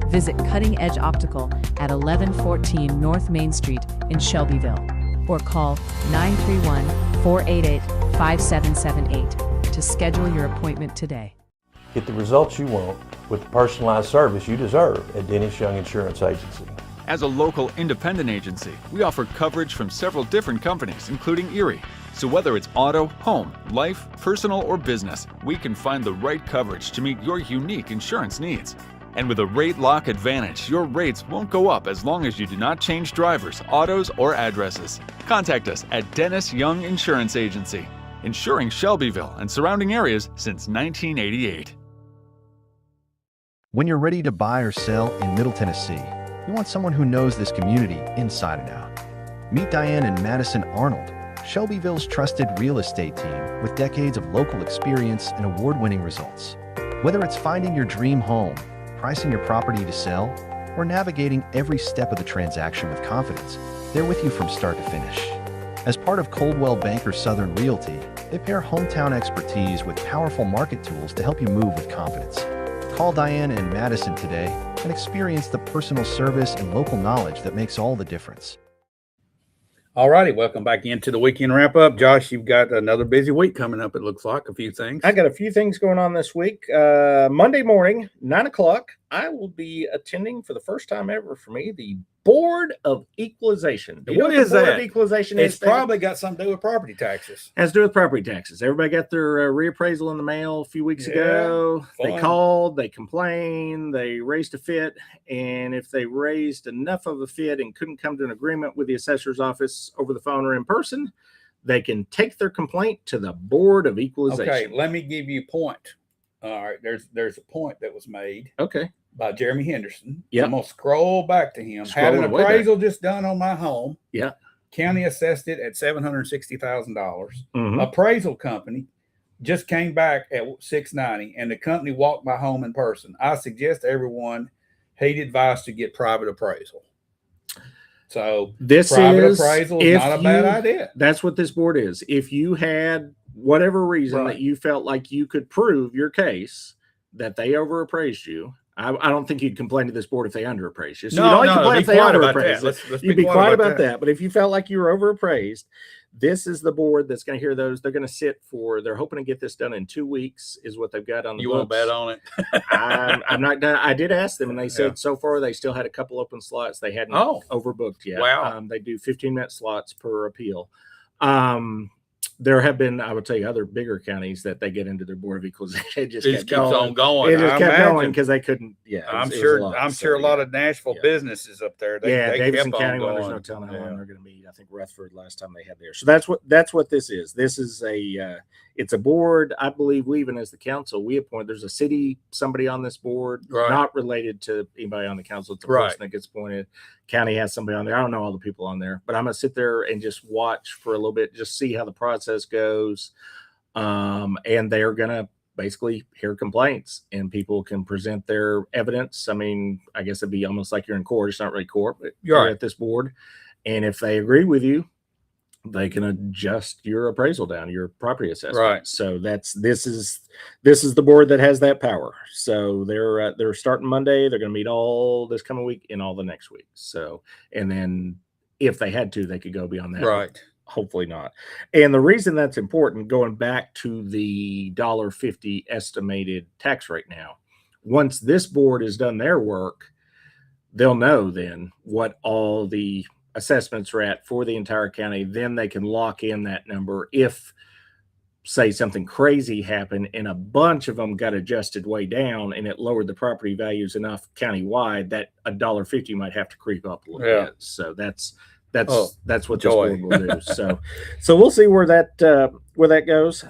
Visit Cutting Edge Optical at 1114 North Main Street in Shelbyville, or call 931-488-5778 to schedule your appointment today. Get the results you want with the personalized service you deserve at Dennis Young Insurance Agency. As a local independent agency, we offer coverage from several different companies, including Erie. So whether it's auto, home, life, personal, or business, we can find the right coverage to meet your unique insurance needs. And with a rate lock advantage, your rates won't go up as long as you do not change drivers, autos, or addresses. Contact us at Dennis Young Insurance Agency, insuring Shelbyville and surrounding areas since 1988. When you're ready to buy or sell in Middle Tennessee, you want someone who knows this community inside and out. Meet Diane and Madison Arnold, Shelbyville's trusted real estate team with decades of local experience and award-winning results. Whether it's finding your dream home, pricing your property to sell, or navigating every step of the transaction with confidence, they're with you from start to finish. As part of Coldwell Banker Southern Realty, they pair hometown expertise with powerful market tools to help you move with confidence. Call Diane and Madison today and experience the personal service and local knowledge that makes all the difference. All righty, welcome back into the weekend wrap up. Josh, you've got another busy week coming up. It looks like a few things. I got a few things going on this week. Monday morning, 9 o'clock, I will be attending for the first time ever for me the Board of Equalization. Do you know What the is Board that? of Equalization It's is, David? probably got something to do with property taxes. Has to do with property taxes. Everybody got their reappraisal in the mail a few weeks ago. They fun. called, they complained, they raised a fit, and if they raised enough of a fit and couldn't come to an agreement with the assessor's office over the phone or in person, they can take their complaint to the Board of Equalization. Okay, let me give you a point. All right, there's a point that was made Okay. by Jeremy Henderson. Yep. I'm gonna scroll back to him. Had an Scrolling way back. appraisal just done on my home. Yeah. County assessed it at $760,000. Mhm. Appraisal company just came back at $690, and the company walked my home in person. I suggest to everyone he'd advise to get private appraisal. So This private is appraisal is if not a bad you- idea. That's what this board is. If you had whatever reason Right. that you felt like you could prove your case that they overappraised you, I don't think you'd complain to this board if they underappraised you. So you'd only complain be if they quiet about overappraised. that. Let's You'd be quiet about that. But if you felt like you were overappraised, this is the board that's going to hear those. They're going to sit for. They're hoping to get this done in 2 weeks. Is what they've got on the You books. want to bet on it? I'm not done. I did ask them, and they said Yeah. so far they still had a couple open slots. They hadn't Oh. overbooked yet. Wow. They do 15-minute slots per appeal. There have been, I would tell you, other bigger counties that they get into their Board of Equalization. It It just keeps kept going. on going. It just I kept going imagine. because they couldn't. Yeah, I'm it was sure. a lot. I'm So, sure a lot yeah. of Nashville Yeah. businesses up there. They Davidson kept on County. Well, there's no going. telling how Yeah. long they're going to meet. I think Rutherford last time they had there. So that's what this is. This is it's a board. I believe we, even as the council, we appoint. There's a city somebody on this board, Right. not related to anybody on the council. It's a Right. person that gets appointed. County has somebody on there. I don't know all the people on there, but I'm gonna sit there and just watch for a little bit, just see how the process goes. And they're gonna basically hear complaints, and people can present their evidence. I mean, I guess it'd be almost like you're in court. It's not really court, but You're you're right. at this board. And if they agree with you, they can adjust your appraisal down, your property assessment. Right. So this is the board that has that power. So they're starting Monday. They're going to meet all this coming week and all the next week. So, and then if they had to, they could go beyond that. Right. Hopefully not. And the reason that's important, going back to the $1.50 estimated tax rate now, once this board has done their work, they'll know then what all the assessments are at for the entire county. Then they can lock in that number if say something crazy happened and a bunch of them got adjusted way down and it lowered the property values enough countywide that $1.50 might have to creep up a little Yeah. bit. So that's what joy. this board will do. So we'll see where that goes.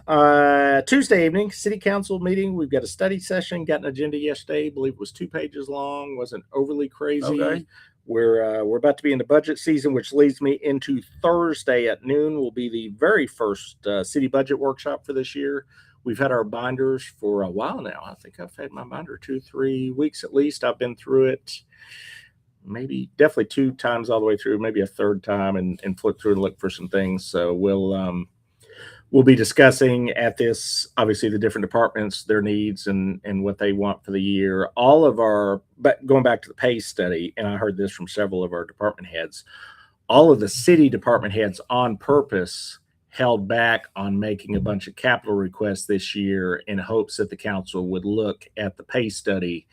Tuesday evening, city council meeting. We've got a study session. Got an agenda yesterday. I believe it was 2 pages long. Wasn't overly crazy. Okay. We're about to be in the budget season, which leads me into Thursday at noon will be the very first city budget workshop for this year. We've had our binders for a while now. I think I've had my binder 2-3 weeks at least. I've been through it definitely 2 times all the way through, maybe a third time and flip through and look for some things. So we'll be discussing at this, obviously, the different departments, their needs and what they want for the year. But going back to the pay study, and I heard this from several of our department heads, all of the city department heads on purpose held back on making a bunch of capital requests this year in hopes that the council would look at the pay study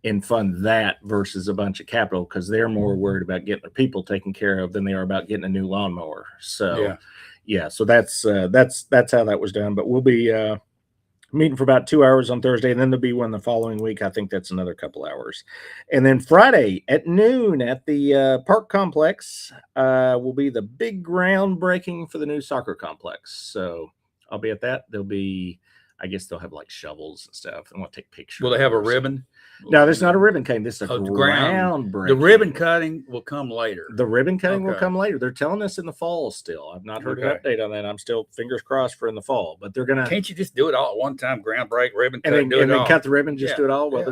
and fund that versus a bunch of capital, because they're more worried about getting their people taken care of than they are about getting a new lawnmower. So so that's how that was done. But we'll be meeting for about 2 hours on Thursday, and then there'll be one the following week. I think that's another couple hours. And then Friday at noon at the park complex will be the big groundbreaking for the new soccer complex. So I'll be at that. I guess they'll have like shovels and stuff, and we'll take pictures. Will they have a ribbon? No, there's not a ribbon cutting. This is a Oh, the groundbreaking. The ribbon cutting will come later. The ribbon cutting will Okay. come later. They're telling us in the fall still. I've not heard an Okay. update on that. I'm still fingers crossed for in the fall, but they're gonna Can't you just do it all at one time? Ground break, ribbon cut, and do it then all. cut the ribbon, just Yeah, do it all. Well, yeah.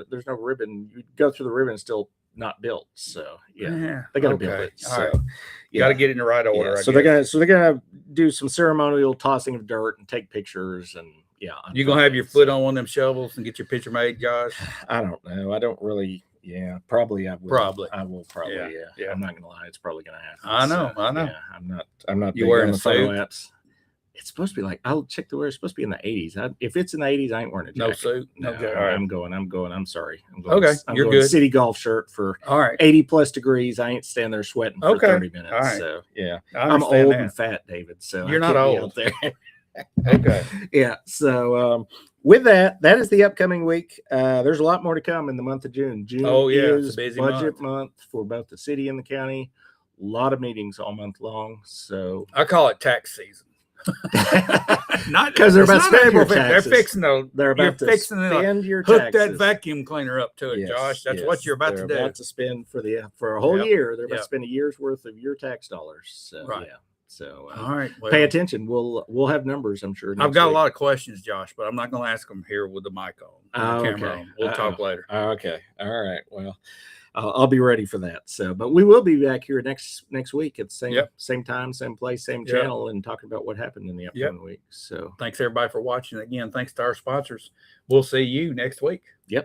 there's no ribbon. You go through the ribbon, it's still not built. So yeah, they got to build okay. it. All So right. Got to get it in the right order. yeah. I So guess. they're gonna do some ceremonial tossing of dirt and take pictures and You gonna have your foot on one of them shovels and get your picture made, Josh? I don't know. I don't really. Yeah, probably I will. Probably. I will probably. Yeah, Yeah. yeah. I'm not gonna lie. It's probably gonna happen. I know, I know. Yeah, I'm not. You big wearing on a the photo suit? apps. It's supposed to be like I'll check the wear. It's supposed to be in the 80s. If it's in the 80s, I ain't wearing a jacket. No suit? No, Okay, all right. I'm going. I'm sorry. I'm going. Okay, I'm you're going good. City golf shirt for All right. 80 plus degrees. I ain't standing there sweating for Okay, 30 minutes. all right. So yeah, I I'm understand old that. and fat, David. So You're I not can't be old. out there. Okay. Yeah. So with that is the upcoming week. There's a lot more to come in the month of June. June Oh, yeah, it's a is busy budget month for both the city and the county. A lot of meetings all month long. So I call it tax season. Not 'Cause they're it's about not spending your April 5th. taxes. They're fixing to. they're You're about to fixing to spend your hook taxes. that vacuum cleaner up to it, Yes, Josh. That's yes. what you're about They're to do. about to spend for a whole Yep, year. They're about yep. to spend a year's worth of your tax dollars. So Right. yeah. So All right. Well, pay attention. We'll have numbers, I'm sure. I've next got week. a lot of questions, Josh, but I'm not going to ask them here with the mic on. Oh, the camera okay. on. We'll talk later. Okay. All right. Well, I'll be ready for that. So, but we will be back here next week at the same Yep. same time, same place, same Yep. channel, and talking about what happened in the upcoming week. So, Thanks everybody for watching. Again, thanks to our sponsors. We'll see you next week. yep.